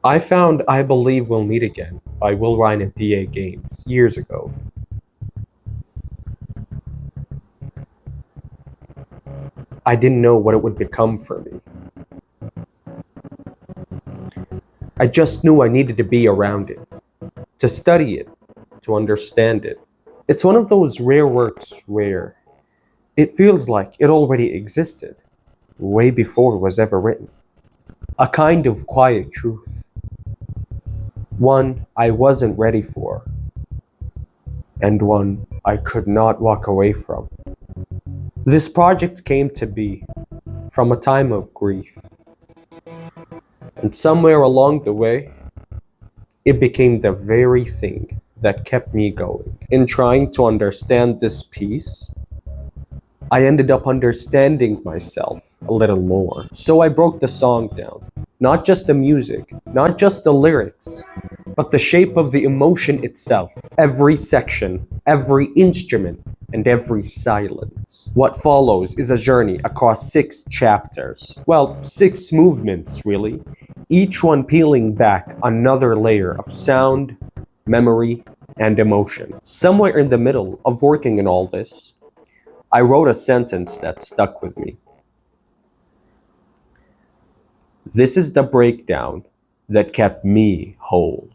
I found I Believe We'll Meet Again by Will Ryan of DAGames years ago. I didn't know what it would become for me. I just knew I needed to be around it, to study it, to understand it. It's one of those rare works where it feels like it already existed, way before it was ever written. A kind of quiet truth, one I wasn't ready for, and one I could not walk away from. This project came to be from a time of grief, and somewhere along the way, it became the very thing that kept me going. In trying to understand this piece, I ended up understanding myself a little more. So I broke the song down. Not just the music, not just the lyrics, but the shape of the emotion itself. Every section, every instrument, and every silence. What follows is a journey across 6 chapters. Well, 6 movements, really. Each one peeling back another layer of sound, memory, and emotion. Somewhere in the middle of working in all this, I wrote a sentence that stuck with me. This is the breakdown that kept me whole.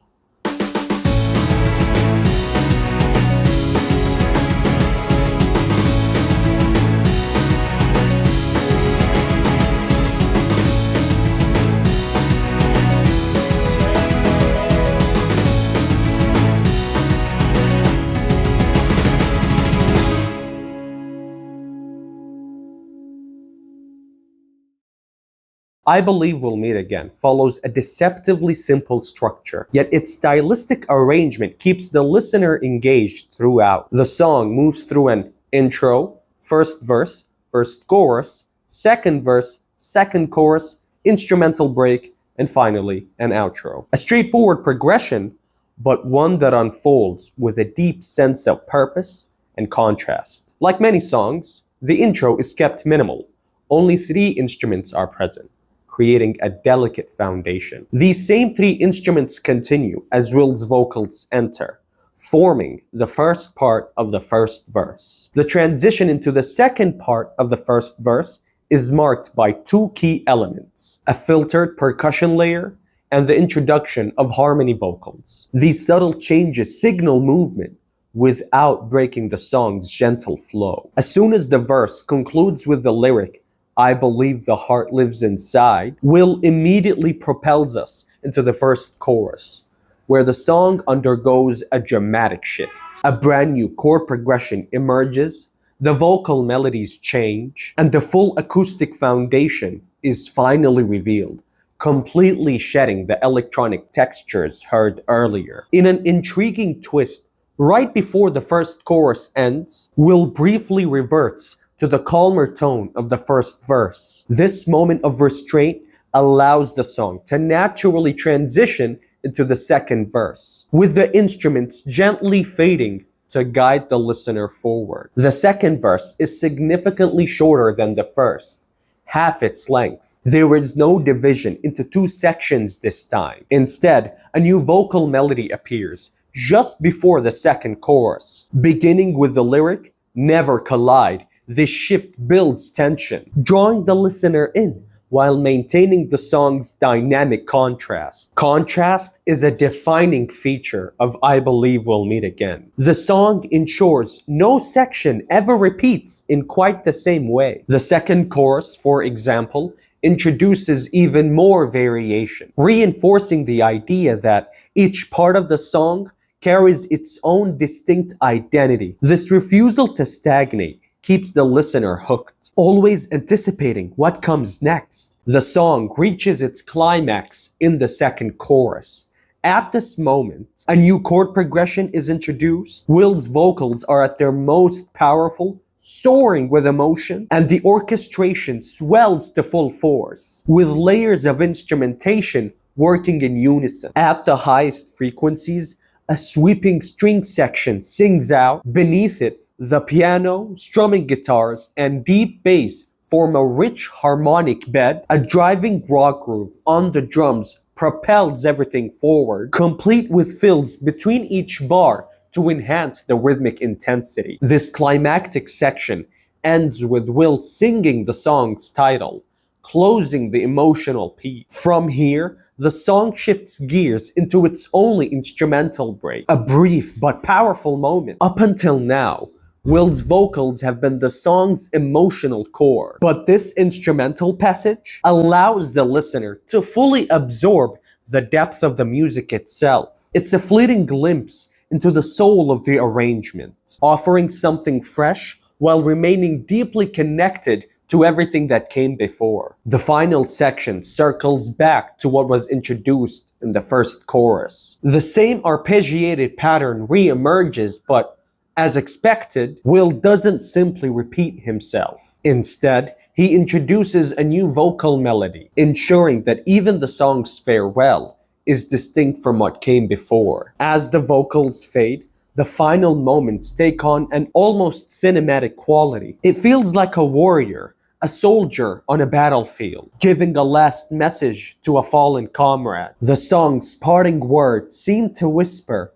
I Believe We'll Meet Again follows a deceptively simple structure, yet its stylistic arrangement keeps the listener engaged throughout. The song moves through an intro, first verse, first chorus, second verse, second chorus, instrumental break, and finally an outro. A straightforward progression, but one that unfolds with a deep sense of purpose and contrast. Like many songs, the intro is kept minimal. Only 3 instruments are present, creating a delicate foundation. These same 3 instruments continue as Will's vocals enter, forming the first part of the first verse. The transition into the second part of the first verse is marked by 2 key elements: a filtered percussion layer and the introduction of harmony vocals. These subtle changes signal movement without breaking the song's gentle flow. As soon as the verse concludes with the lyric, "I believe the heart lives inside," Will immediately propels us into the first chorus, where the song undergoes a dramatic shift. A brand new chord progression emerges, the vocal melodies change, and the full acoustic foundation is finally revealed, completely shedding the electronic textures heard earlier. In an intriguing twist, right before the first chorus ends, Will briefly reverts to the calmer tone of the first verse. This moment of restraint allows the song to naturally transition into the second verse, with the instruments gently fading to guide the listener forward. The second verse is significantly shorter than the first, half its length. There is no division into 2 sections this time. Instead, a new vocal melody appears just before the second chorus. Beginning with the lyric, "Never collide," this shift builds tension, drawing the listener in while maintaining the song's dynamic contrast. Contrast is a defining feature of I Believe We'll Meet Again. The song ensures no section ever repeats in quite the same way. The second chorus, for example, introduces even more variation, reinforcing the idea that each part of the song carries its own distinct identity. This refusal to stagnate keeps the listener hooked, always anticipating what comes next. The song reaches its climax in the second chorus. At this moment, a new chord progression is introduced. Will's vocals are at their most powerful, soaring with emotion, and the orchestration swells to full force, with layers of instrumentation working in unison. At the highest frequencies, a sweeping string section sings out. Beneath it, the piano, strumming guitars, and deep bass form a rich harmonic bed. A driving rock groove on the drums propels everything forward, complete with fills between each bar to enhance the rhythmic intensity. This climactic section ends with Will singing the song's title, closing the emotional piece. From here, the song shifts gears into its only instrumental break, a brief but powerful moment. Up until now, Will's vocals have been the song's emotional core, but this instrumental passage allows the listener to fully absorb the depth of the music itself. It's a fleeting glimpse into the soul of the arrangement, offering something fresh while remaining deeply connected to everything that came before. The final section circles back to what was introduced in the first chorus. The same arpeggiated pattern re-emerges, but as expected, Will doesn't simply repeat himself. Instead, he introduces a new vocal melody, ensuring that even the song's farewell is distinct from what came before. As the vocals fade, the final moments take on an almost cinematic quality. It feels like a warrior, a soldier on a battlefield, giving a last message to a fallen comrade. The song's parting words seem to whisper,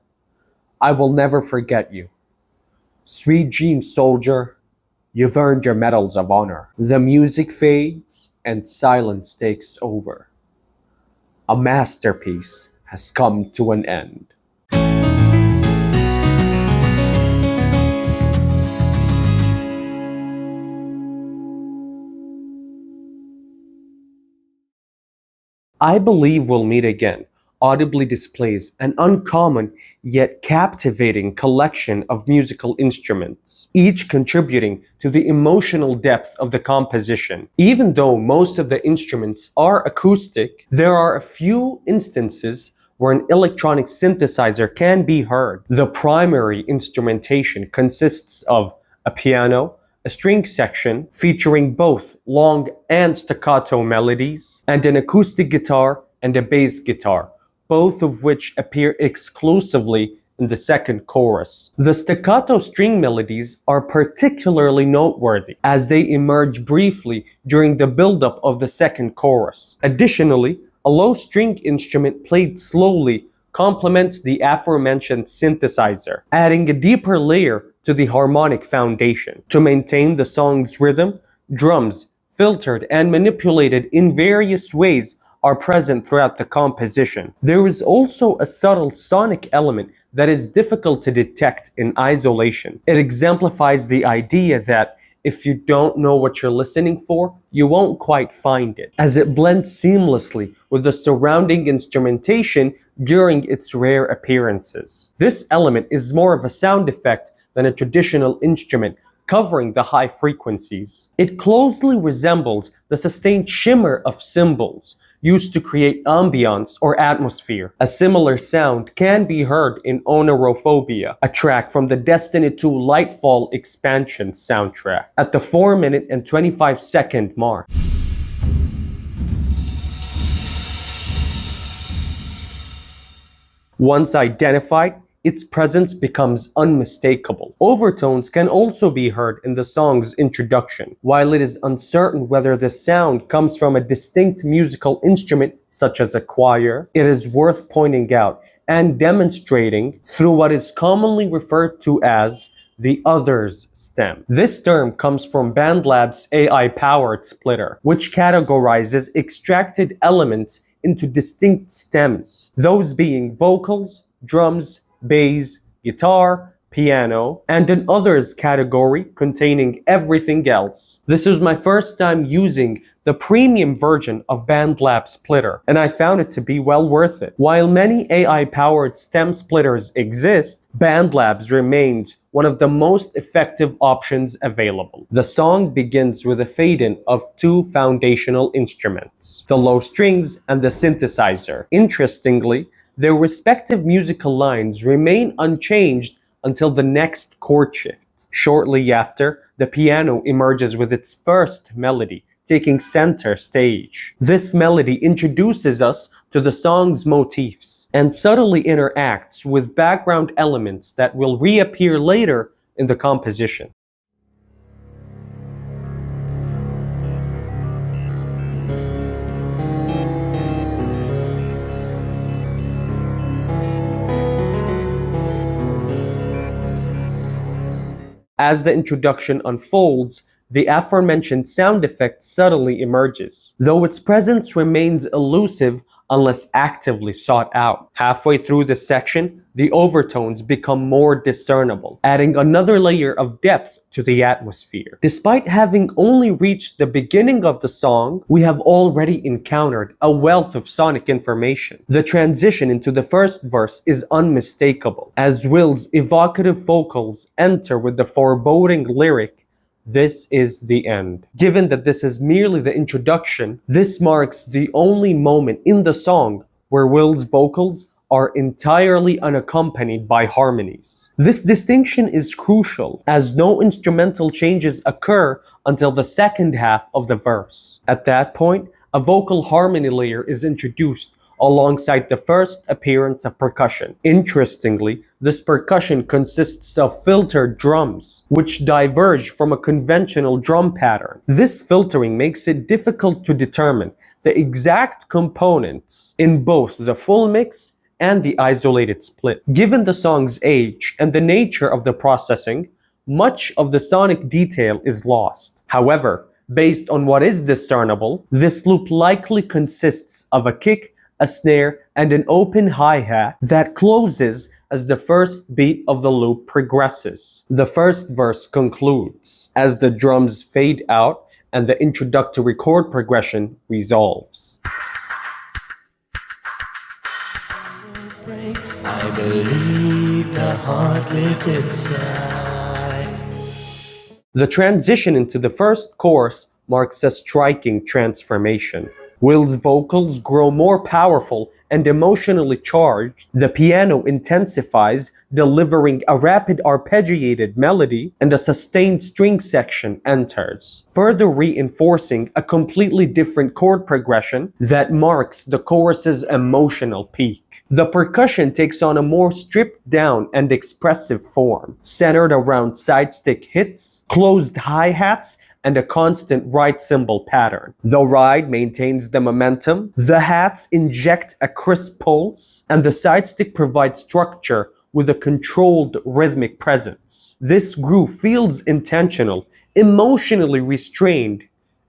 "I will never forget you. Sweet dreams, soldier. You've earned your medals of honor." The music fades and silence takes over. A masterpiece has come to an end. I Believe We'll Meet Again audibly displays an uncommon yet captivating collection of musical instruments, each contributing to the emotional depth of the composition. Even though most of the instruments are acoustic, there are a few instances where an electronic synthesizer can be heard. The primary instrumentation consists of a piano, a string section featuring both long and staccato melodies, and an acoustic guitar and a bass guitar, both of which appear exclusively in the second chorus. The staccato string melodies are particularly noteworthy, as they emerge briefly during the build-up of the second chorus. Additionally, a low string instrument played slowly complements the aforementioned synthesizer, adding a deeper layer to the harmonic foundation. To maintain the song's rhythm, drums, filtered and manipulated in various ways, are present throughout the composition. There is also a subtle sonic element that is difficult to detect in isolation. It exemplifies the idea that if you don't know what you're listening for, you won't quite find it, as it blends seamlessly with the surrounding instrumentation during its rare appearances. This element is more of a sound effect than a traditional instrument covering the high frequencies. It closely resembles the sustained shimmer of cymbals used to create ambiance or atmosphere. A similar sound can be heard in Onorophobia, a track from the Destiny 2 Lightfall expansion soundtrack, at the 4-minute and 25-second mark. Once identified, its presence becomes unmistakable. Overtones can also be heard in the song's introduction. While it is uncertain whether the sound comes from a distinct musical instrument such as a choir, it is worth pointing out and demonstrating through what is commonly referred to as the others stem. This term comes from BandLab's AI-powered splitter, which categorizes extracted elements into distinct stems, those being vocals, drums, bass, guitar, piano, and an others category containing everything else. This is my first time using the premium version of BandLab Splitter, and I found it to be well worth it. While many AI-powered stem splitters exist, BandLab's remains one of the most effective options available. The song begins with a fade-in of two foundational instruments, the low strings and the synthesizer. Interestingly, their respective musical lines remain unchanged until the next chord shift. Shortly after, the piano emerges with its first melody, taking center stage. This melody introduces us to the song's motifs and subtly interacts with background elements that will reappear later in the composition. As the introduction unfolds, the aforementioned sound effect suddenly emerges, though its presence remains elusive unless actively sought out. Halfway through the section, the overtones become more discernible, adding another layer of depth to the atmosphere. Despite having only reached the beginning of the song, we have already encountered a wealth of sonic information. The transition into the first verse is unmistakable, as Will's evocative vocals enter with the foreboding lyric, "This is the end." Given that this is merely the introduction, this marks the only moment in the song where Will's vocals are entirely unaccompanied by harmonies. This distinction is crucial, as no instrumental changes occur until the second half of the verse. At that point, a vocal harmony layer is introduced alongside the first appearance of percussion. Interestingly, this percussion consists of filtered drums, which diverge from a conventional drum pattern. This filtering makes it difficult to determine the exact components in both the full mix and the isolated split. Given the song's age and the nature of the processing, much of the sonic detail is lost. However, based on what is discernible, this loop likely consists of a kick, a snare, and an open hi-hat that closes as the first beat of the loop progresses. The first verse concludes as the drums fade out and the introductory chord progression resolves. I believe the heart lived inside. The transition into the first chorus marks a striking transformation. Will's vocals grow more powerful and emotionally charged. The piano intensifies, delivering a rapid arpeggiated melody, and a sustained string section enters, further reinforcing a completely different chord progression that marks the chorus's emotional peak. The percussion takes on a more stripped down and expressive form, centered around side stick hits, closed hi-hats, and a constant right cymbal pattern. The ride maintains the momentum, the hats inject a crisp pulse, and the side stick provides structure with a controlled rhythmic presence. This groove feels intentional, emotionally restrained,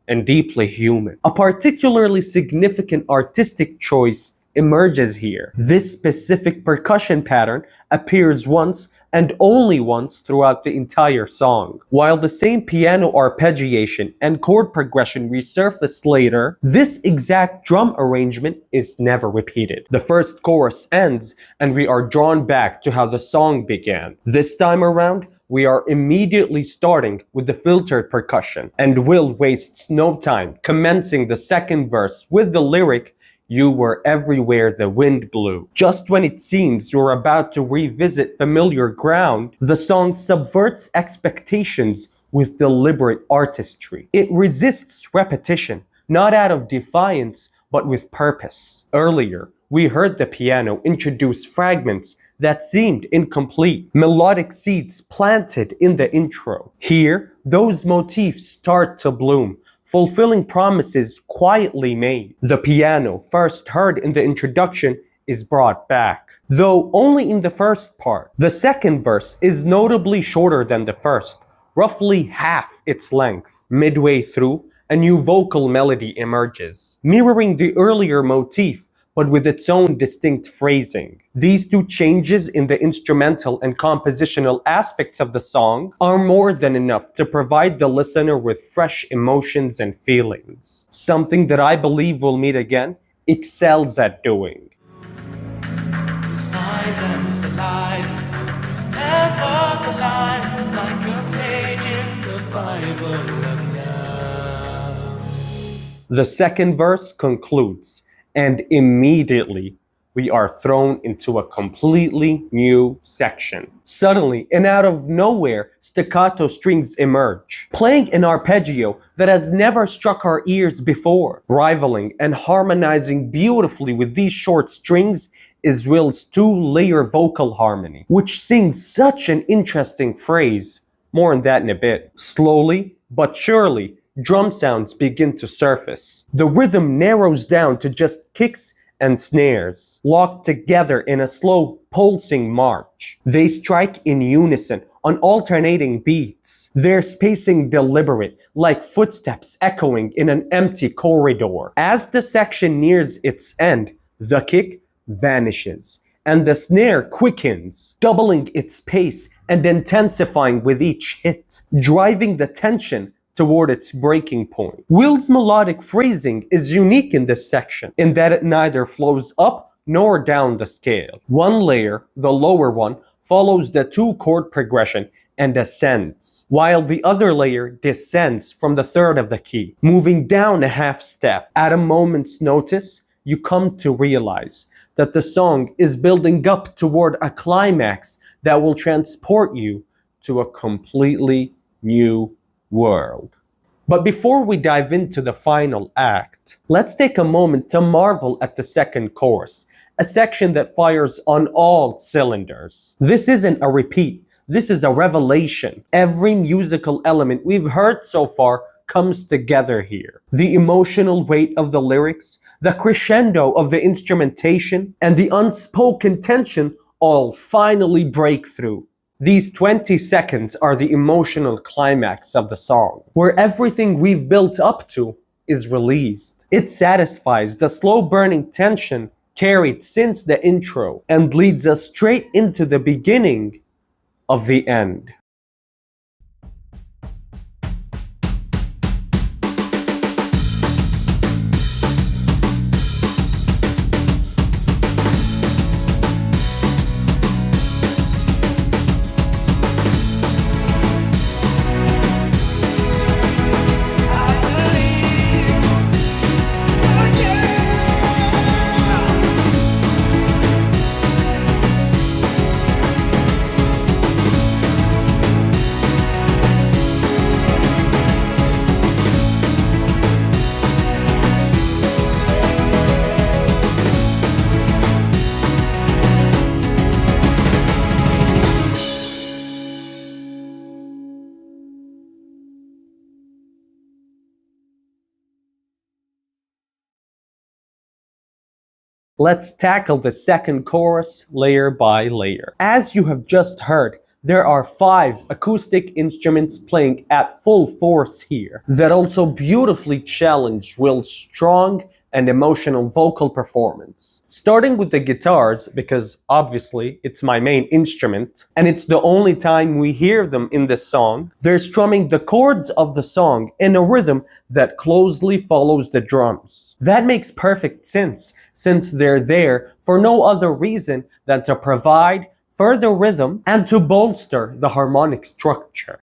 and deeply human. A particularly significant artistic choice emerges here. This specific percussion pattern appears once and only once throughout the entire song. While the same piano arpeggiation and chord progression resurface later, this exact drum arrangement is never repeated. The first chorus ends and we are drawn back to how the song began. This time around, we are immediately starting with the filtered percussion, and Will wastes no time, commencing the second verse with the lyric, "You were everywhere the wind blew." Just when it seems you're about to revisit familiar ground, the song subverts expectations with deliberate artistry. It resists repetition, not out of defiance, but with purpose. Earlier, we heard the piano introduce fragments that seemed incomplete, melodic seeds planted in the intro. Here, those motifs start to bloom, fulfilling promises quietly made. The piano, first heard in the introduction, is brought back, though only in the first part. The second verse is notably shorter than the first, roughly half its length. Midway through, a new vocal melody emerges, mirroring the earlier motif, but with its own distinct phrasing. These two changes in the instrumental and compositional aspects of the song are more than enough to provide the listener with fresh emotions and feelings. Something that I believe We'll Meet Again excels at doing. Silence alive, ever alive, like a page in the Bible of love. The second verse concludes, and immediately we are thrown into a completely new section. Suddenly, and out of nowhere, staccato strings emerge, playing an arpeggio that has never struck our ears before. Rivaling and harmonizing beautifully with these short strings is Will's two-layer vocal harmony, which sings such an interesting phrase. More on that in a bit. Slowly but surely, drum sounds begin to surface. The rhythm narrows down to just kicks and snares, locked together in a slow, pulsing march. They strike in unison on alternating beats, their spacing deliberate, like footsteps echoing in an empty corridor. As the section nears its end, the kick vanishes, and the snare quickens, doubling its pace and intensifying with each hit, driving the tension toward its breaking point. Will's melodic phrasing is unique in this section, in that it neither flows up nor down the scale. One layer, the lower one, follows the 2-chord progression and ascends, while the other layer descends from the third of the key, moving down a half step. At a moment's notice, you come to realize that the song is building up toward a climax that will transport you to a completely new world. But before we dive into the final act, let's take a moment to marvel at the second chorus, a section that fires on all cylinders. This isn't a repeat, this is a revelation. Every musical element we've heard so far comes together here. The emotional weight of the lyrics, the crescendo of the instrumentation, and the unspoken tension all finally break through. These 20 seconds are the emotional climax of the song, where everything we've built up to is released. It satisfies the slow-burning tension carried since the intro and leads us straight into the beginning of the end. Let's tackle the second chorus layer by layer. As you have just heard, there are 5 acoustic instruments playing at full force here that also beautifully challenge Will's strong and emotional vocal performance. Starting with the guitars, because obviously it's my main instrument, and it's the only time we hear them in this song, they're strumming the chords of the song in a rhythm that closely follows the drums. That makes perfect sense, since they're there for no other reason than to provide further rhythm and to bolster the harmonic structure.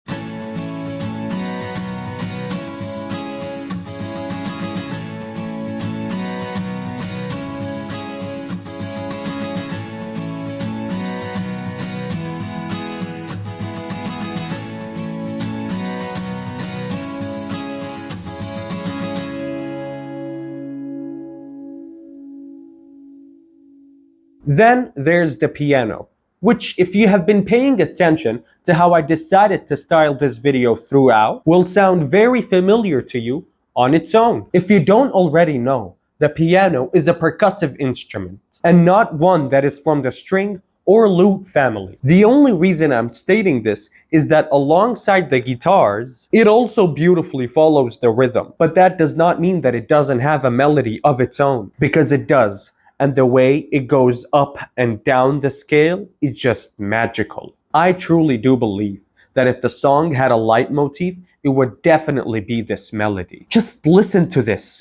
Then there's the piano, which, if you have been paying attention to how I decided to style this video throughout, will sound very familiar to you on its own. If you don't already know, the piano is a percussive instrument, and not one that is from the string or lute family. The only reason I'm stating this is that alongside the guitars, it also beautifully follows the rhythm. But that does not mean that it doesn't have a melody of its own, because it does. And the way it goes up and down the scale is just magical. I truly do believe that if the song had a leitmotif, it would definitely be this melody. Just listen to this.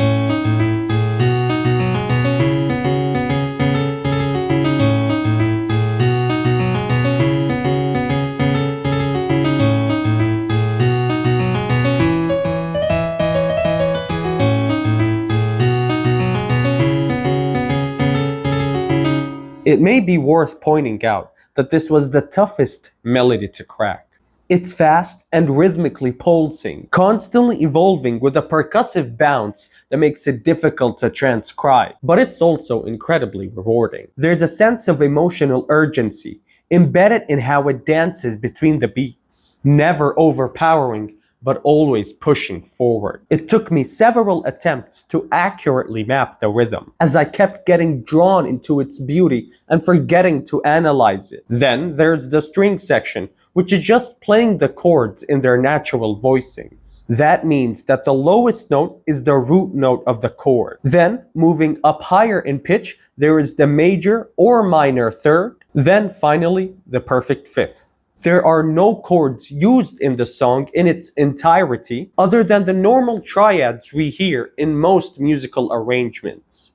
It may be worth pointing out that this was the toughest melody to crack. It's fast and rhythmically pulsing, constantly evolving with a percussive bounce that makes it difficult to transcribe, but it's also incredibly rewarding. There's a sense of emotional urgency embedded in how it dances between the beats, never overpowering, but always pushing forward. It took me several attempts to accurately map the rhythm, as I kept getting drawn into its beauty and forgetting to analyze it. Then there's the string section, which is just playing the chords in their natural voicings. That means that the lowest note is the root note of the chord. Then, moving up higher in pitch, there is the major or minor third, then finally the perfect fifth. There are no chords used in the song in its entirety, other than the normal triads we hear in most musical arrangements.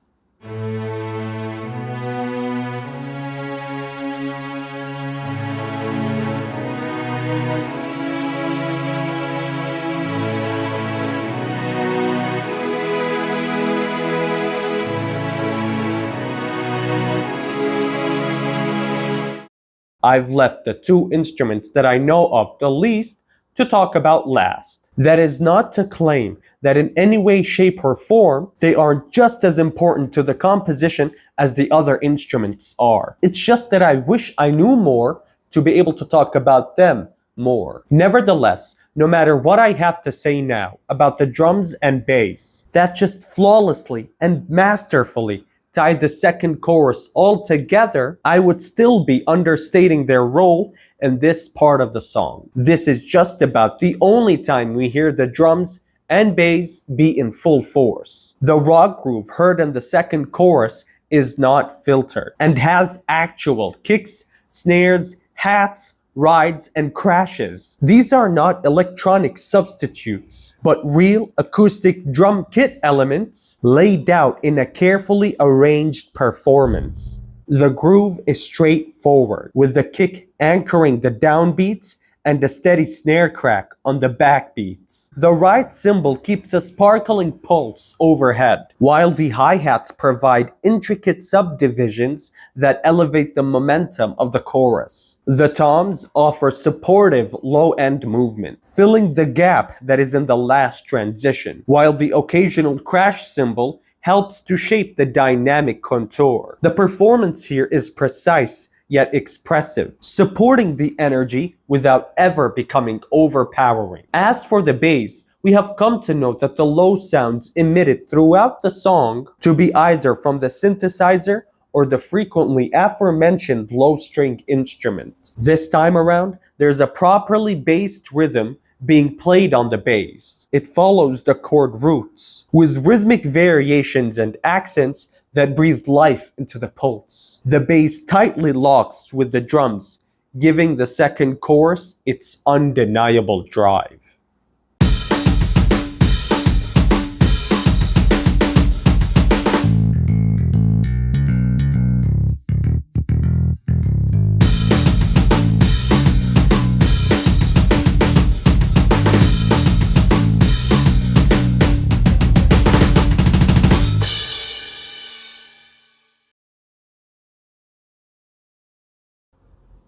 I've left the two instruments that I know of the least to talk about last. That is not to claim that in any way, shape, or form they aren't just as important to the composition as the other instruments are. It's just that I wish I knew more to be able to talk about them more. Nevertheless, no matter what I have to say now about the drums and bass, that just flawlessly and masterfully tied the second chorus all together, I would still be understating their role in this part of the song. This is just about the only time we hear the drums and bass be in full force. The raw groove heard in the second chorus is not filtered and has actual kicks, snares, hats, rides, and crashes. These are not electronic substitutes, but real acoustic drum kit elements laid out in a carefully arranged performance. The groove is straightforward, with the kick anchoring the downbeats and a steady snare crack on the backbeats. The ride cymbal keeps a sparkling pulse overhead, while the hi-hats provide intricate subdivisions that elevate the momentum of the chorus. The toms offer supportive low-end movement, filling the gap that is in the last transition, while the occasional crash cymbal helps to shape the dynamic contour. The performance here is precise yet expressive, supporting the energy without ever becoming overpowering. As for the bass, we have come to note that the low sounds emitted throughout the song to be either from the synthesizer or the frequently aforementioned low-string instrument. This time around, there's a properly bassed rhythm being played on the bass. It follows the chord roots, with rhythmic variations and accents that breathe life into the pulse. The bass tightly locks with the drums, giving the second chorus its undeniable drive.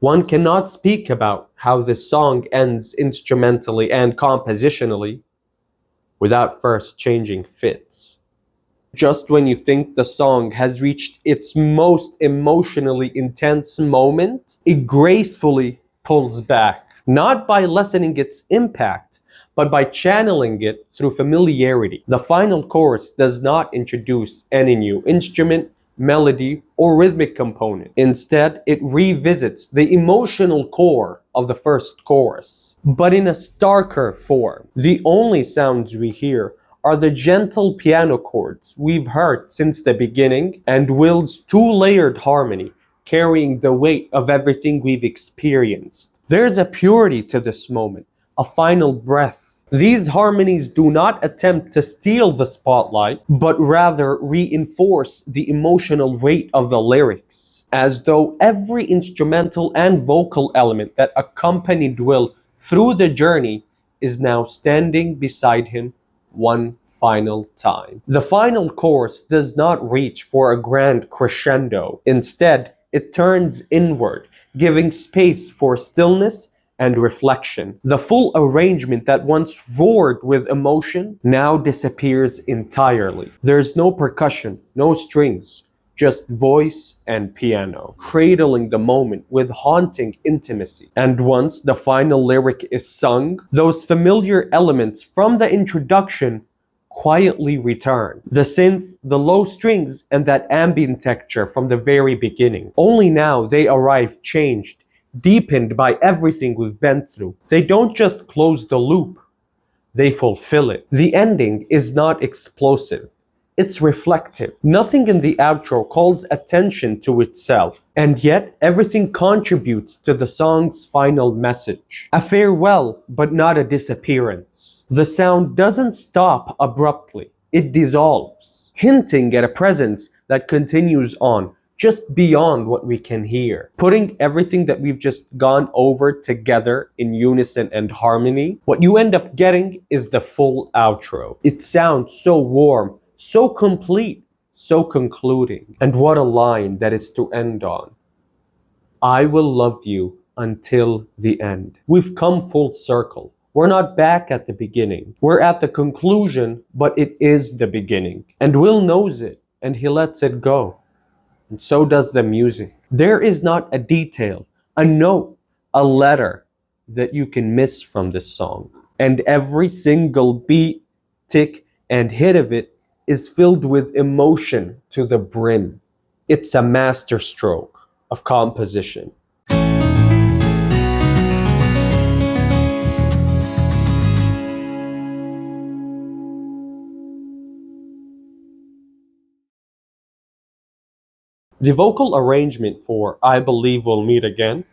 One cannot speak about how this song ends instrumentally and compositionally without first changing fits. Just when you think the song has reached its most emotionally intense moment, it gracefully pulls back, not by lessening its impact, but by channeling it through familiarity. The final chorus does not introduce any new instrument, melody, or rhythmic component. Instead, it revisits the emotional core of the first chorus, but in a starker form. The only sounds we hear are the gentle piano chords we've heard since the beginning, and Will's two-layered harmony carrying the weight of everything we've experienced. There's a purity to this moment, a final breath. These harmonies do not attempt to steal the spotlight, but rather reinforce the emotional weight of the lyrics, as though every instrumental and vocal element that accompanied Will through the journey is now standing beside him one final time. The final chorus does not reach for a grand crescendo. Instead, it turns inward, giving space for stillness and reflection. The full arrangement that once roared with emotion now disappears entirely. There's no percussion, no strings, just voice and piano, cradling the moment with haunting intimacy. And once the final lyric is sung, those familiar elements from the introduction quietly return. The synth, the low strings, and that ambient texture from the very beginning. Only now they arrive changed, deepened by everything we've been through. They don't just close the loop, they fulfill it. The ending is not explosive. It's reflective. Nothing in the outro calls attention to itself, and yet everything contributes to the song's final message. A farewell, but not a disappearance. The sound doesn't stop abruptly. It dissolves, hinting at a presence that continues on, just beyond what we can hear. Putting everything that we've just gone over together in unison and harmony, what you end up getting is the full outro. It sounds so warm, so complete, so concluding. And what a line that is to end on. I will love you until the end. We've come full circle. We're not back at the beginning. We're at the conclusion, but it is the beginning. And Will knows it, and he lets it go. And so does the music. There is not a detail, a note, a letter that you can miss from this song. And every single beat, tick, and hit of it is filled with emotion to the brim. It's a masterstroke of composition. The vocal arrangement for I Believe We'll Meet Again,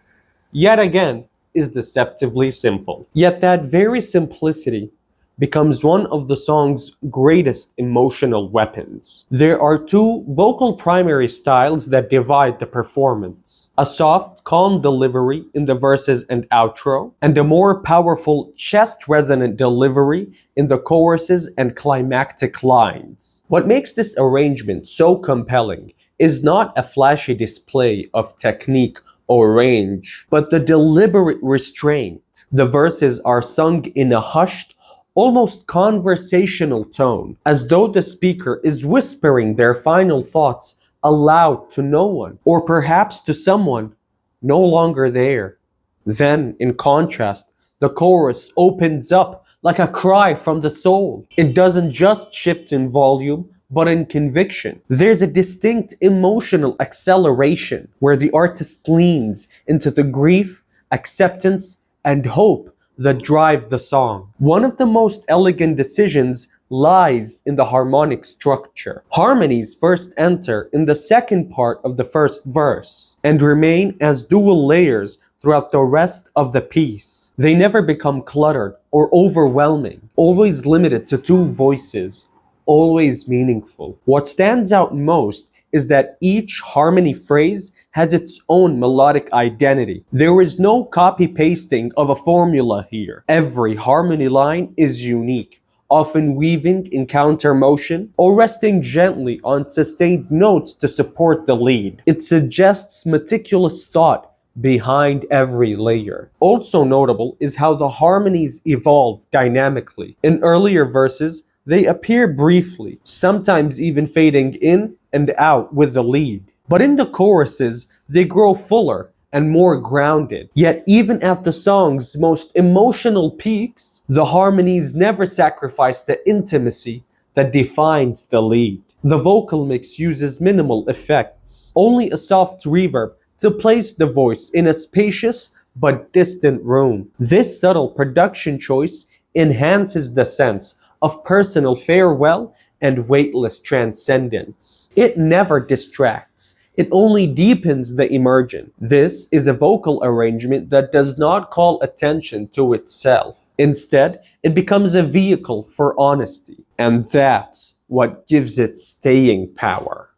yet again, is deceptively simple. Yet that very simplicity becomes one of the song's greatest emotional weapons. There are two vocal primary styles that divide the performance: a soft, calm delivery in the verses and outro, and a more powerful, chest-resonant delivery in the choruses and climactic lines. What makes this arrangement so compelling is not a flashy display of technique or range, but the deliberate restraint. The verses are sung in a hushed, almost conversational tone, as though the speaker is whispering their final thoughts aloud to no one, or perhaps to someone no longer there. Then, in contrast, the chorus opens up like a cry from the soul. It doesn't just shift in volume, but in conviction. There's a distinct emotional acceleration where the artist leans into the grief, acceptance, and hope that drive the song. One of the most elegant decisions lies in the harmonic structure. Harmonies first enter in the second part of the first verse and remain as dual layers throughout the rest of the piece. They never become cluttered or overwhelming, always limited to two voices, always meaningful. What stands out most is that each harmony phrase has its own melodic identity. There is no copy-pasting of a formula here. Every harmony line is unique, often weaving in counter motion or resting gently on sustained notes to support the lead. It suggests meticulous thought behind every layer. Also notable is how the harmonies evolve dynamically. In earlier verses, they appear briefly, sometimes even fading in and out with the lead. But in the choruses, they grow fuller and more grounded. Yet even at the song's most emotional peaks, the harmonies never sacrifice the intimacy that defines the lead. The vocal mix uses minimal effects, only a soft reverb to place the voice in a spacious but distant room. This subtle production choice enhances the sense of personal farewell and weightless transcendence. It never distracts. It only deepens the immersion. This is a vocal arrangement that does not call attention to itself. Instead, it becomes a vehicle for honesty, and that's what gives it staying power.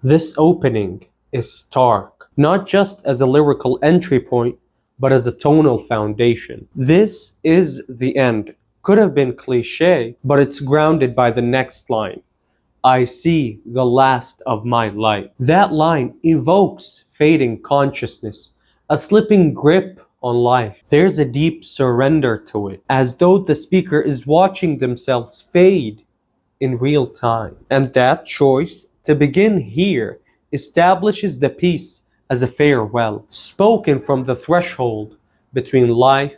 This opening is stark, not just as a lyrical entry point, but as a tonal foundation. This is the end. Could have been cliché, but it's grounded by the next line. I see the last of my light. That line evokes fading consciousness, a slipping grip on life. There's a deep surrender to it, as though the speaker is watching themselves fade in real time. And that choice to begin here establishes the piece as a farewell, spoken from the threshold between life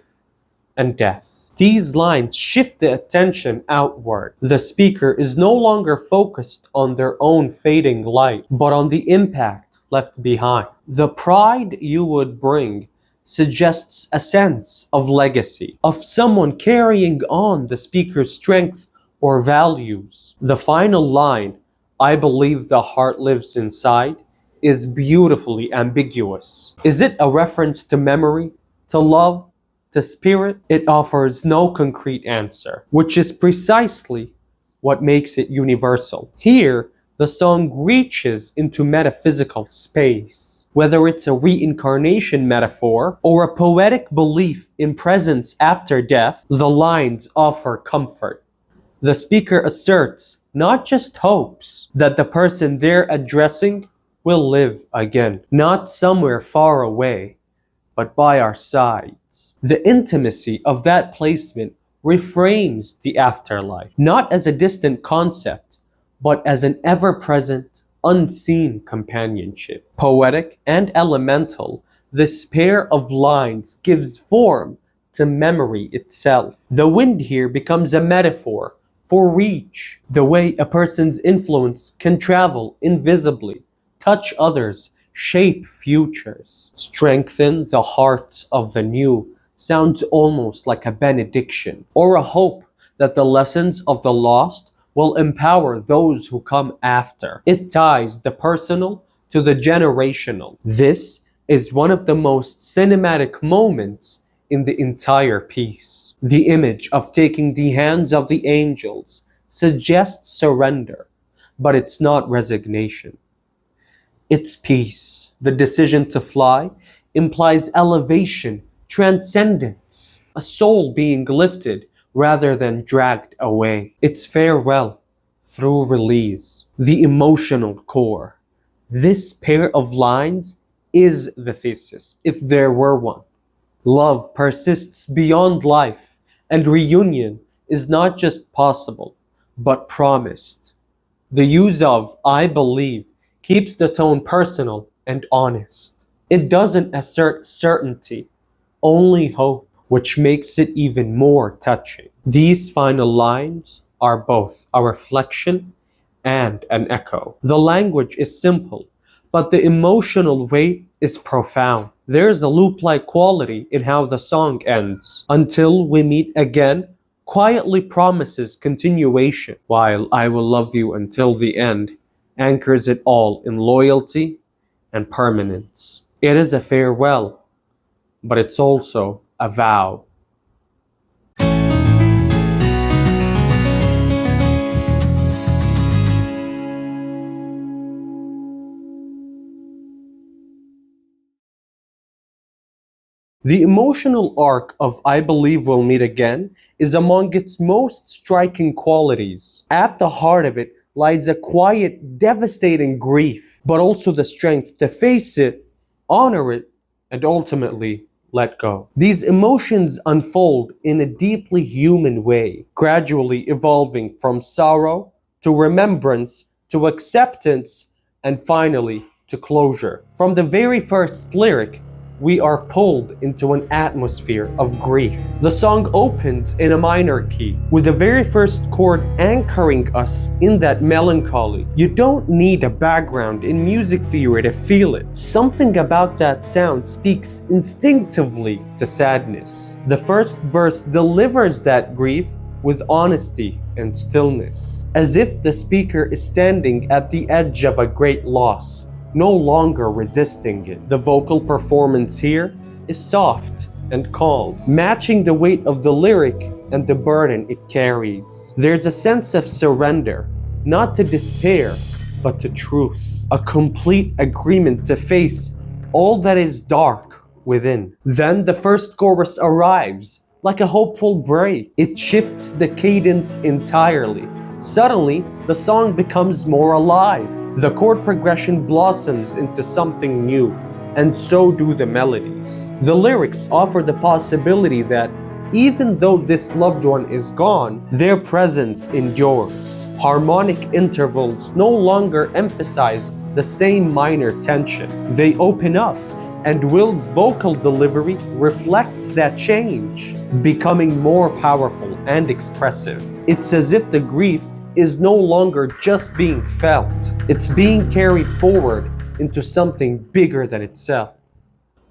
and death. These lines shift the attention outward. The speaker is no longer focused on their own fading light, but on the impact left behind. The pride you would bring suggests a sense of legacy, of someone carrying on the speaker's strength or values. The final line, "I believe the heart lives inside," is beautifully ambiguous. Is it a reference to memory, to love, to spirit? It offers no concrete answer, which is precisely what makes it universal. Here, the song reaches into metaphysical space. Whether it's a reincarnation metaphor or a poetic belief in presence after death, the lines offer comfort. The speaker asserts, not just hopes, that the person they're addressing will live again, not somewhere far away, but by our sides. The intimacy of that placement reframes the afterlife, not as a distant concept, but as an ever-present, unseen companionship. Poetic and elemental, this pair of lines gives form to memory itself. The wind here becomes a metaphor for reach, the way a person's influence can travel invisibly, touch others, shape futures. Strengthen the hearts of the new sounds almost like a benediction, or a hope that the lessons of the lost will empower those who come after. It ties the personal to the generational. This is one of the most cinematic moments in the entire piece. The image of taking the hands of the angels suggests surrender, but it's not resignation. It's peace. The decision to fly implies elevation, transcendence, a soul being lifted rather than dragged away. It's farewell through release, the emotional core. This pair of lines is the thesis, if there were one. Love persists beyond life, and reunion is not just possible, but promised. The use of "I believe" keeps the tone personal and honest. It doesn't assert certainty, only hope, which makes it even more touching. These final lines are both a reflection and an echo. The language is simple, but the emotional weight is profound. There's a loop-like quality in how the song ends. "Until we meet again" quietly promises continuation, while "I will love you until the end" anchors it all in loyalty and permanence. It is a farewell, but it's also a vow. The emotional arc of "I Believe We'll Meet Again" is among its most striking qualities. At the heart of it lies a quiet, devastating grief, but also the strength to face it, honor it, and ultimately let go. These emotions unfold in a deeply human way, gradually evolving from sorrow to remembrance to acceptance and finally to closure. From the very first lyric, we are pulled into an atmosphere of grief. The song opens in a minor key, with the very first chord anchoring us in that melancholy. You don't need a background in music theory to feel it. Something about that sound speaks instinctively to sadness. The first verse delivers that grief with honesty and stillness, as if the speaker is standing at the edge of a great loss, no longer resisting it. The vocal performance here is soft and calm, matching the weight of the lyric and the burden it carries. There's a sense of surrender, not to despair, but to truth, a complete agreement to face all that is dark within. Then the first chorus arrives, like a hopeful break. It shifts the cadence entirely. Suddenly, the song becomes more alive. The chord progression blossoms into something new, and so do the melodies. The lyrics offer the possibility that even though this loved one is gone, their presence endures. Harmonic intervals no longer emphasize the same minor tension. They open up, And Will's vocal delivery reflects that change, becoming more powerful and expressive. It's as if the grief is no longer just being felt, it's being carried forward into something bigger than itself.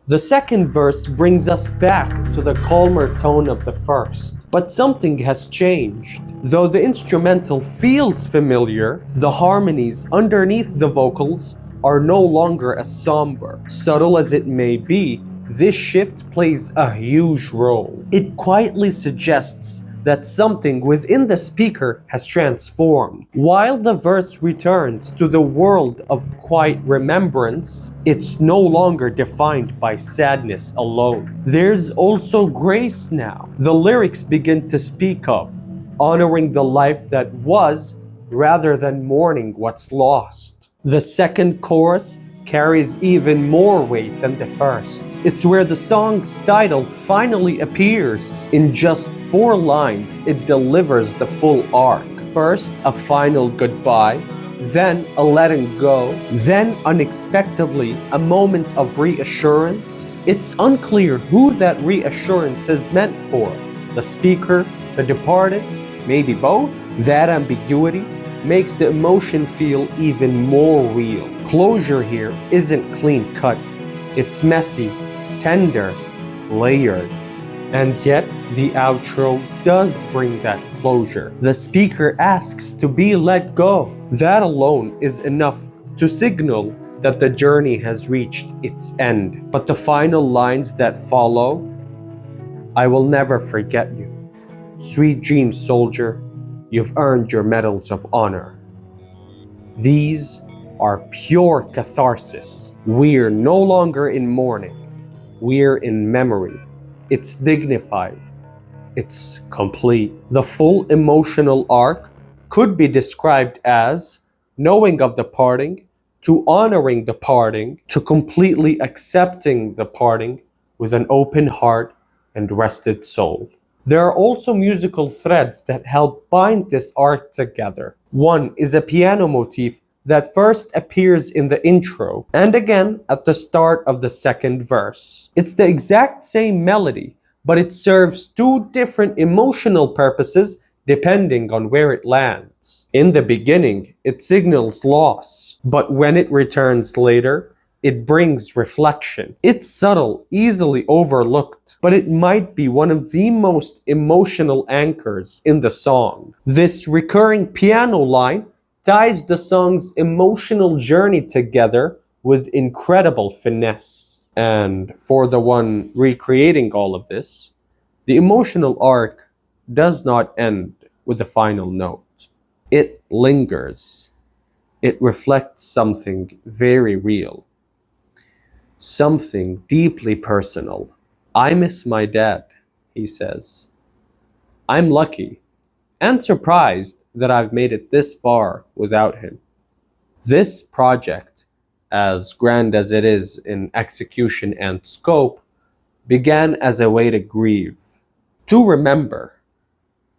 The second verse brings us back to the calmer tone of the first, but something has changed. Though the instrumental feels familiar, the harmonies underneath the vocals are no longer as somber. Subtle as it may be, this shift plays a huge role. It quietly suggests that something within the speaker has transformed. While the verse returns to the world of quiet remembrance, it's no longer defined by sadness alone. There's also grace now. The lyrics begin to speak of honoring the life that was rather than mourning what's lost. The second chorus carries even more weight than the first. It's where the song's title finally appears. In just 4 lines, it delivers the full arc. First, a final goodbye, then a letting go, then unexpectedly a moment of reassurance. It's unclear who that reassurance is meant for. The speaker, the departed, maybe both? That ambiguity makes the emotion feel even more real. Closure here isn't clean cut. It's messy, tender, layered. And yet, the outro does bring that closure. The speaker asks to be let go. That alone is enough to signal that the journey has reached its end. But the final lines that follow, I will never forget you. Sweet dreams, soldier. You've earned your medals of honor. These are pure catharsis. We're no longer in mourning. We're in memory. It's dignified. It's complete. The full emotional arc could be described as knowing of the parting, to honoring the parting, to completely accepting the parting with an open heart and rested soul. There are also musical threads that help bind this arc together. One is a piano motif that first appears in the intro and again at the start of the second verse. It's the exact same melody, but it serves 2 different emotional purposes depending on where it lands. In the beginning, it signals loss, but when it returns later, it brings reflection. It's subtle, easily overlooked, but it might be one of the most emotional anchors in the song. This recurring piano line ties the song's emotional journey together with incredible finesse. And for the one recreating all of this, the emotional arc does not end with the final note. It lingers. It reflects something very real. Something deeply personal. I miss my dad, he says. I'm lucky and surprised that I've made it this far without him. This project, as grand as it is in execution and scope, began as a way to grieve, to remember,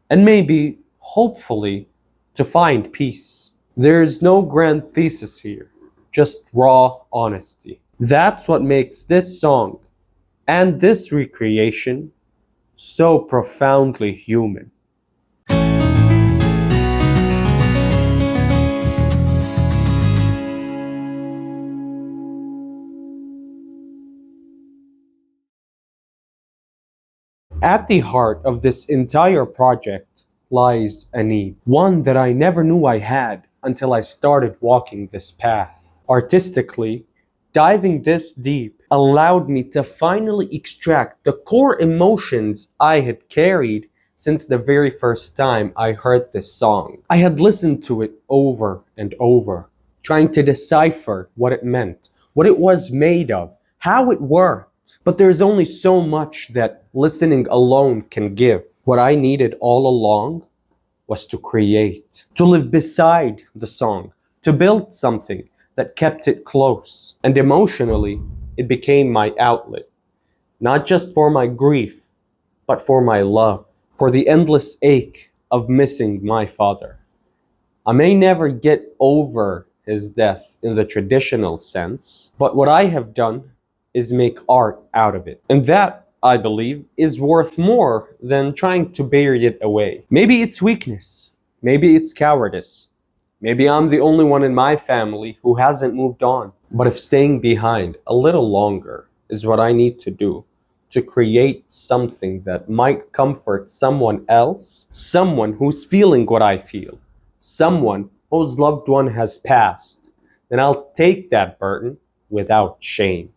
and maybe, hopefully, to find peace. There's no grand thesis here, just raw honesty. That's what makes this song and this recreation so profoundly human. At the heart of this entire project lies a need, one that I never knew I had until I started walking this path. Artistically, diving this deep allowed me to finally extract the core emotions I had carried since the very first time I heard this song. I had listened to it over and over, trying to decipher what it meant, what it was made of, how it worked. But there's only so much that listening alone can give. What I needed all along was to create, to live beside the song, to build something that kept it close. And emotionally, it became my outlet, not just for my grief, but for my love, for the endless ache of missing my father. I may never get over his death in the traditional sense, but what I have done is make art out of it. And that, I believe, is worth more than trying to bury it away. Maybe it's weakness. Maybe it's cowardice. Maybe I'm the only one in my family who hasn't moved on. But if staying behind a little longer is what I need to do to create something that might comfort someone else, someone who's feeling what I feel, someone whose loved one has passed, then I'll take that burden without shame.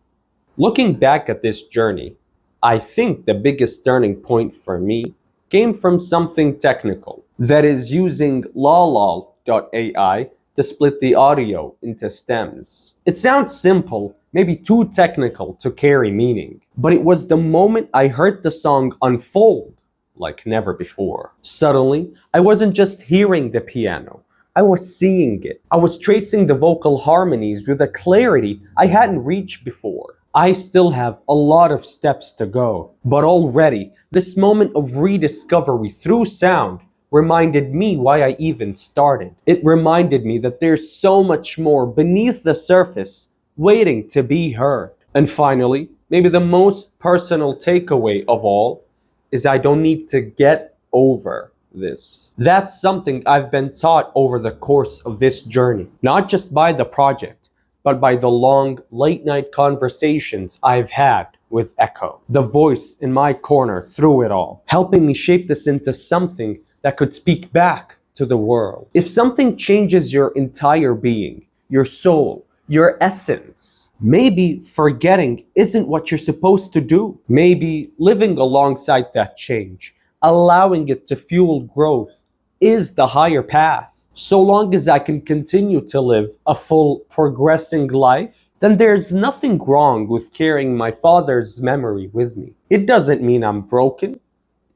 Looking back at this journey, I think the biggest turning point for me came from something technical, that is using lolol.ai to split the audio into stems. It sounds simple, maybe too technical to carry meaning, but it was the moment I heard the song unfold like never before. Suddenly, I wasn't just hearing the piano, I was seeing it. I was tracing the vocal harmonies with a clarity I hadn't reached before. I still have a lot of steps to go, but already this moment of rediscovery through sound reminded me why I even started. It reminded me that there's so much more beneath the surface waiting to be heard. And finally, maybe the most personal takeaway of all is I don't need to get over this. That's something I've been taught over the course of this journey, not just by the project, but by the long late night conversations I've had with Echo, the voice in my corner through it all, helping me shape this into something that could speak back to the world. If something changes your entire being, your soul, your essence, maybe forgetting isn't what you're supposed to do. Maybe living alongside that change, allowing it to fuel growth, is the higher path. So long as I can continue to live a full, progressing life, then there's nothing wrong with carrying my father's memory with me. It doesn't mean I'm broken,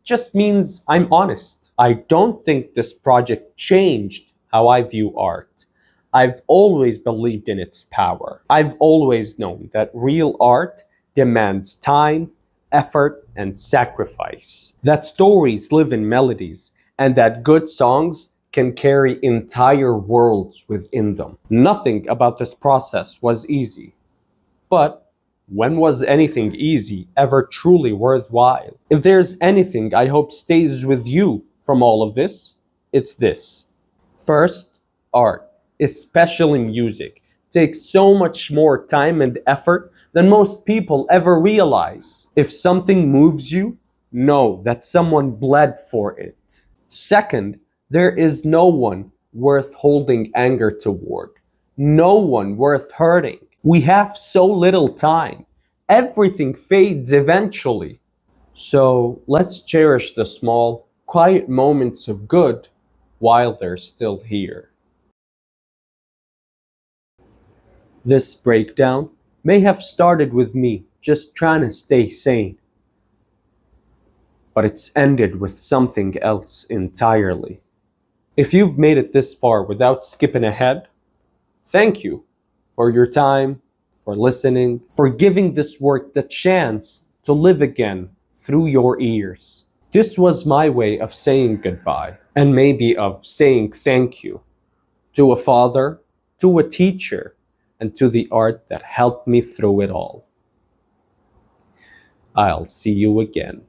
just means I'm honest. I don't think this project changed how I view art. I've always believed in its power. I've always known that real art demands time, effort, and sacrifice. That stories live in melodies, and that good songs can carry entire worlds within them. Nothing about this process was easy. But when was anything easy ever truly worthwhile? If there's anything I hope stays with you from all of this, it's this. First, art, especially music, takes so much more time and effort than most people ever realize. If something moves you, know that someone bled for it. Second, there is no one worth holding anger toward, no one worth hurting. We have so little time. Everything fades eventually. So let's cherish the small, quiet moments of good while they're still here. This breakdown may have started with me just trying to stay sane, but it's ended with something else entirely. If you've made it this far without skipping ahead, thank you for your time, for listening, for giving this work the chance to live again through your ears. This was my way of saying goodbye, and maybe of saying thank you to a father, to a teacher, and to the art that helped me through it all. I'll see you again.